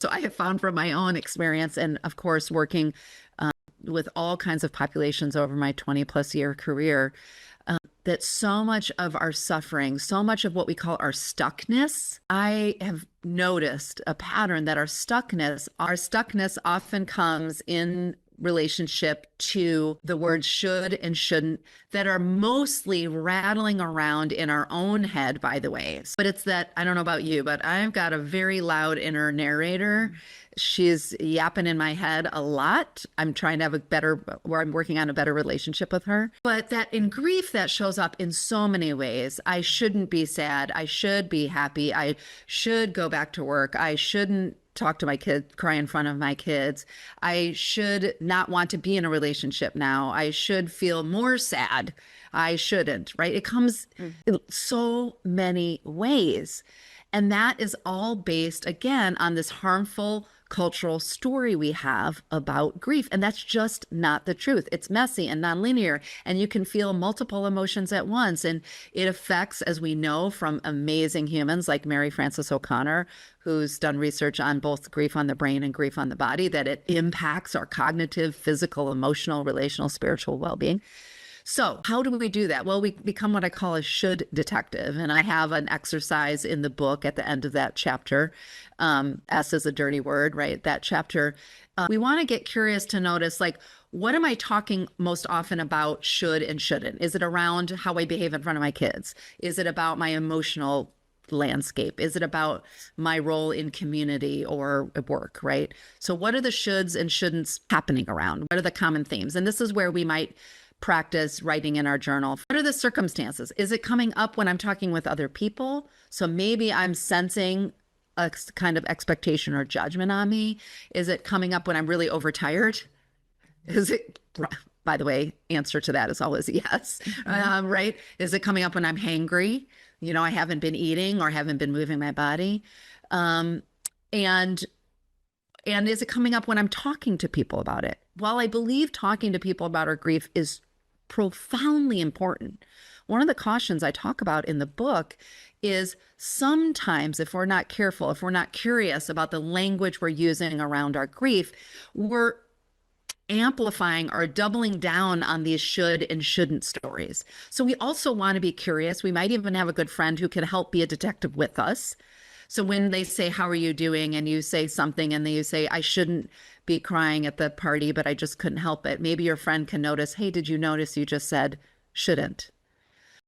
So I have found from my own experience, and of course, working with all kinds of populations over my 20 plus year career, that so much of our suffering, so much of what we call our stuckness, I have noticed a pattern that our stuckness often comes in relationship to the words should and shouldn't that are mostly rattling around in our own head, by the way. But it's that, I don't know about you, but I've got a very loud inner narrator. She's yapping in my head a lot. I'm trying to have I'm working on a better relationship with her. But that in grief, that shows up in so many ways. I shouldn't be sad. I should be happy. I should go back to work. I shouldn't talk to my kids, cry in front of my kids. I should not want to be in a relationship now. I should feel more sad. I shouldn't, right? It comes in so many ways. And that is all based, again, on this harmful cultural story we have about grief. And that's just not the truth. It's messy and nonlinear, and you can feel multiple emotions at once. And it affects, as we know from amazing humans like Mary Frances O'Connor, who's done research on both grief on the brain and grief on the body, that it impacts our cognitive, physical, emotional, relational, spiritual well-being. So how do we do that? Well, we become what I call a should detective. And I have an exercise in the book at the end of that chapter. S is a dirty word, right? That chapter. We want to get curious to notice, like, what am I talking most often about should and shouldn't? Is it around how I behave in front of my kids? Is it about my emotional landscape? Is it about my role in community or work, right? So what are the shoulds and shouldn'ts happening around? What are the common themes? And this is where we might practice writing in our journal. What are the circumstances? Is it coming up when I'm talking with other people? So maybe I'm sensing a kind of expectation or judgment on me. Is it coming up when I'm really overtired? Is it, by the way, answer to that is always yes, right? Is it coming up when I'm hangry? You know, I haven't been eating or haven't been moving my body. And is it coming up when I'm talking to people about it? While I believe talking to people about our grief is profoundly important, one of the cautions I talk about in the book is sometimes if we're not careful, if we're not curious about the language we're using around our grief, we're amplifying or doubling down on these should and shouldn't stories. So we also want to be curious. We might even have a good friend who can help be a detective with us. So when they say, how are you doing? And you say something and then you say, I shouldn't be crying at the party, but I just couldn't help it. Maybe your friend can notice, hey, did you notice you just said shouldn't?